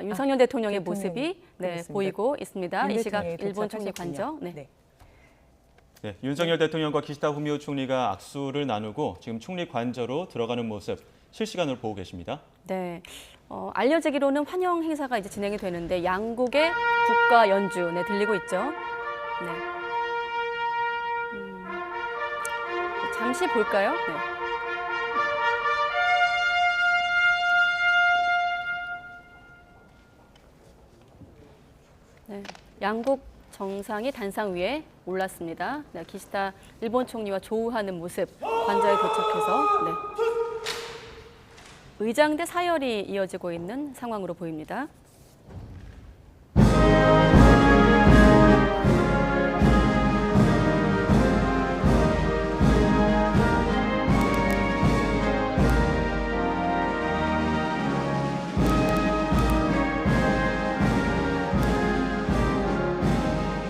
윤석열 대통령의 모습이 보이고 있습니다. 이 시각 일본 총리 관저. 네, 윤석열 대통령과 기시다 후미오 총리가 악수를 나누고 지금 총리 관저로 들어가는 모습 실시간으로 보고 계십니다. 네, 알려지기로는 환영 행사가 이제 진행이 되는데 양국의 국가 연주 들리고 있죠. 네. 잠시 볼까요? 네. 양국 정상이 단상 위에 올랐습니다. 네, 기시다 일본 총리와 조우하는 모습, 관저에 도착해서 의장대 사열이 이어지고 있는 상황으로 보입니다.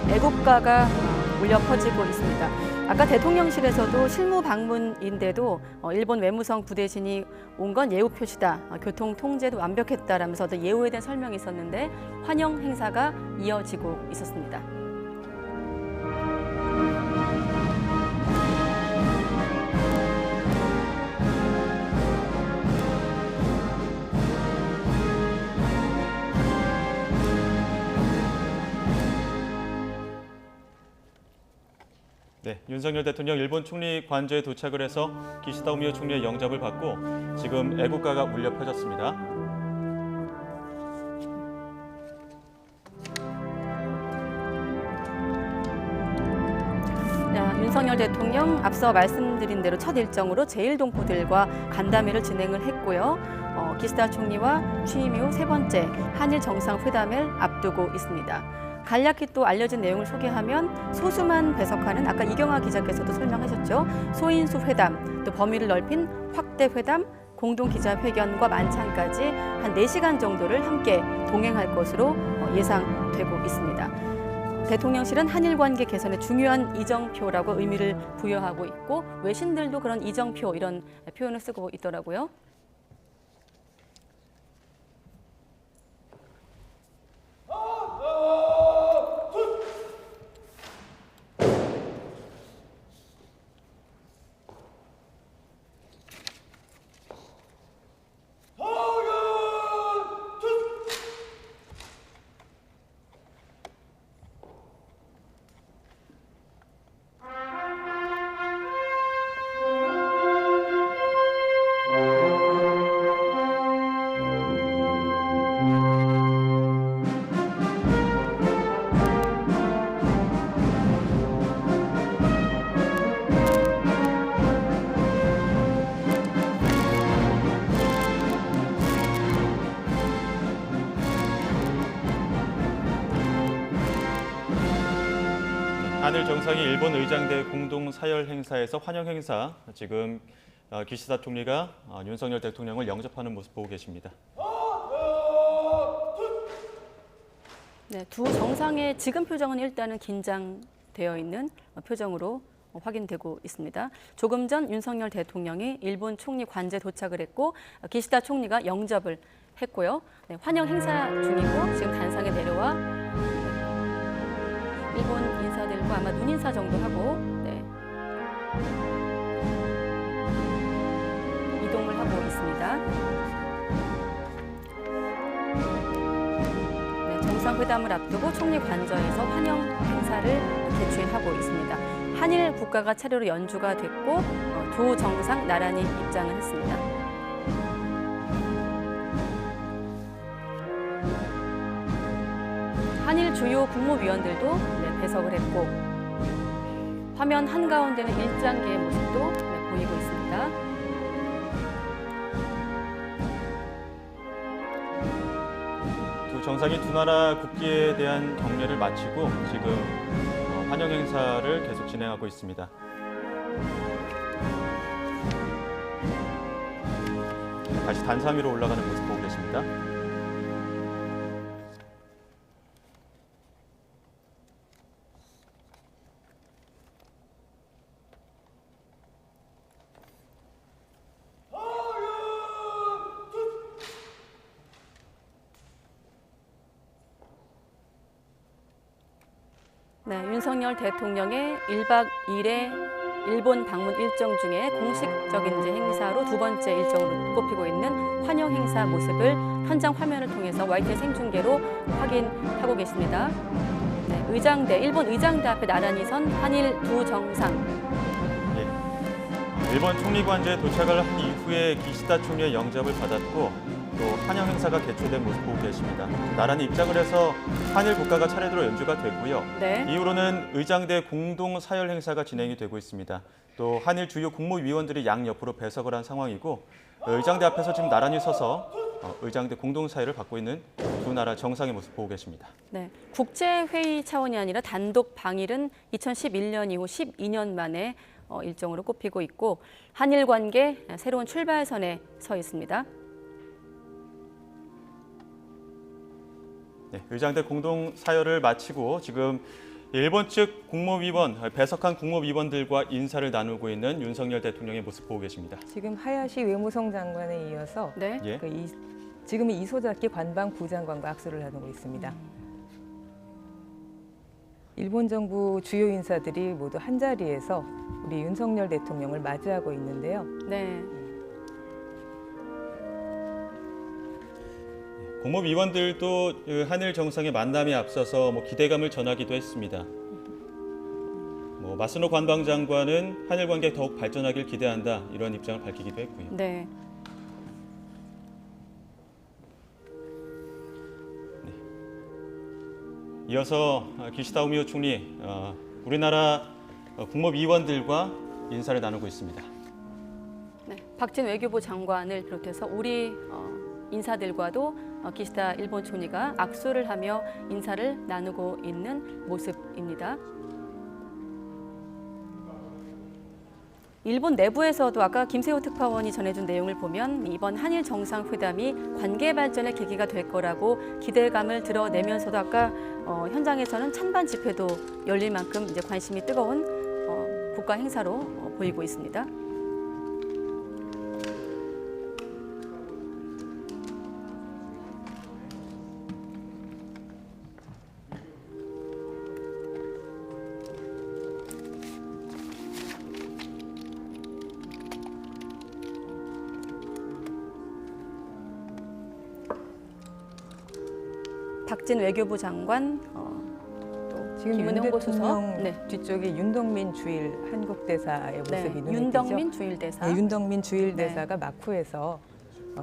애국가가 울려 퍼지고 있습니다. 아까 대통령실에서도 실무 방문인데도 일본 외무성 부대신이 온 건 예우 표시다. 교통 통제도 완벽했다라면서도 예우에 대한 설명이 있었는데 환영 행사가 이어지고 있었습니다. 네, 윤석열 대통령 일본 총리 관저에 도착을 해서 기시다 후미오 총리의 영접을 받고 지금 애국가가 울려 퍼졌습니다. 윤석열 대통령 앞서 말씀드린 대로 첫 일정으로 제1동포들과 간담회를 진행을 했고요. 기시다 총리와 취임 이후 세 번째 한일 정상회담을 앞두고 있습니다. 간략히 또 알려진 내용을 소개하면 소수만 배석하는 아까 이경화 기자께서도 설명하셨죠. 소인수 회담, 또 범위를 넓힌 확대 회담, 공동 기자회견과 만찬까지 한 4시간 정도를 함께 동행할 것으로 예상되고 있습니다. 대통령실은 한일 관계 개선에 중요한 이정표라고 의미를 부여하고 있고 외신들도 그런 이정표 이런 표현을 쓰고 있더라고요. 한일 정상이 일본 의장대 공동 사열 행사에서 환영 행사, 지금 기시다 총리가 윤석열 대통령을 영접하는 모습 보고 계십니다. 네, 두 정상의 지금 표정은 일단은 긴장되어 있는 표정으로 확인되고 있습니다. 조금 전 윤석열 대통령이 일본 총리 관저에 도착을 했고 기시다 총리가 영접을 했고요. 네, 환영 행사 중이고 지금 단상에 내려와 일본 인사들과 아마 눈인사 정도 하고 이동을 하고 있습니다. 네, 정상회담을 앞두고 총리 관저에서 환영 행사를 개최하고 있습니다. 한일 국가가 차례로 연주가 됐고 두 정상 나란히 입장을 했습니다. 한일 주요 국무위원들도 배석을 했고 화면 한가운데는 일장기의 모습도 보이고 있습니다. 두 정상이 두 나라 국기에 대한 경례를 마치고 지금 환영 행사를 계속 진행하고 있습니다. 다시 단상 위로 올라가는 모습 보고 계십니다. 네, 윤석열 대통령의 1박 2일의 일본 방문 일정 중에 공식적인 이제 행사로 두 번째 일정으로 꼽히고 있는 환영 행사 모습을 현장 화면을 통해서 YTN 생중계로 확인하고 계십니다. 네, 의장대, 일본 의장대 앞에 나란히 선 한일 두 정상. 일본 총리관저에 도착을 한 이후에 기시다 총리의 영접을 받았고 또 환영 행사가 개최된 모습 보고 계십니다. 나란히 입장을 해서 한일 국가가 차례대로 연주가 됐고요. 네. 이후로는 의장대 공동 사열 행사가 진행이 되고 있습니다. 또 한일 주요 국무위원들이 양옆으로 배석을 한 상황이고 의장대 앞에서 지금 나란히 서서 의장대 공동 사열을 받고 있는 두 나라 정상의 모습 보고 계십니다. 네, 국제회의 차원이 아니라 단독 방일은 2011년 이후 12년 만에 일정으로 꼽히고 있고 한일 관계 새로운 출발선에 서 있습니다. 네, 의장대 공동 사열을 마치고 지금 일본 측 국무위원, 배석한 국무위원들과 인사를 나누고 있는 윤석열 대통령의 모습 보고 계십니다. 지금 하야시 외무성 장관에 이어서 네. 예. 지금은 이소자키 관방 부장관과 악수를 나누고 있습니다. 일본 정부 주요 인사들이 모두 한 자리에서 우리 윤석열 대통령을 맞이하고 있는데요. 네. 국무위원들도 한일 정상의 만남에 앞서서 기대감을 전하기도 했습니다. 마스노 관방장관은 한일 관계 더욱 발전하길 기대한다 이런 입장을 밝히기도 했고요. 네. 이어서 기시다 후미오 총리, 우리나라 국무위원들과 인사를 나누고 있습니다. 네. 박진 외교부 장관을 비롯해서 우리 인사들과도 기시다 일본 총리가 악수를 하며 인사를 나누고 있는 모습입니다. 일본 내부에서도 아까 김세호 특파원이 전해준 내용을 보면 이번 한일 정상회담이 관계 발전의 계기가 될 거라고 기대감을 드러내면서도 아까 현장에서는 찬반 집회도 열릴 만큼 이제 관심이 뜨거운 국가 행사로 보이고 있습니다. 박진 외교부 장관, 또 지금 김은혜 윤 홍보수석, 대통령 네. 뒤쪽에 윤덕민 주일 한국 대사의 모습이 네. 눈에 윤덕민 띄죠. 주일 대사. 네, 윤덕민 주일 네. 대사가 마쿠에서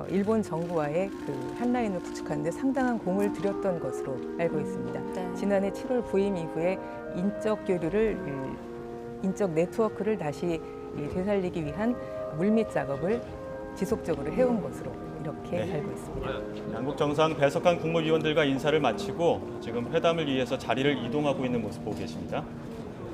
일본 정부와의 그 한라인을 구축하는 데 상당한 공을 들였던 것으로 알고 있습니다. 네. 지난해 7월 부임 이후에 인적 교류를, 인적 네트워크를 다시 되살리기 위한 물밑 작업을 지속적으로 해온 것으로 이렇게 네. 알고 있습니다. 양국 정상 배석한 국무위원들과 인사를 마치고 지금 회담을 위해서 자리를 이동하고 있는 모습 보고 계십니다.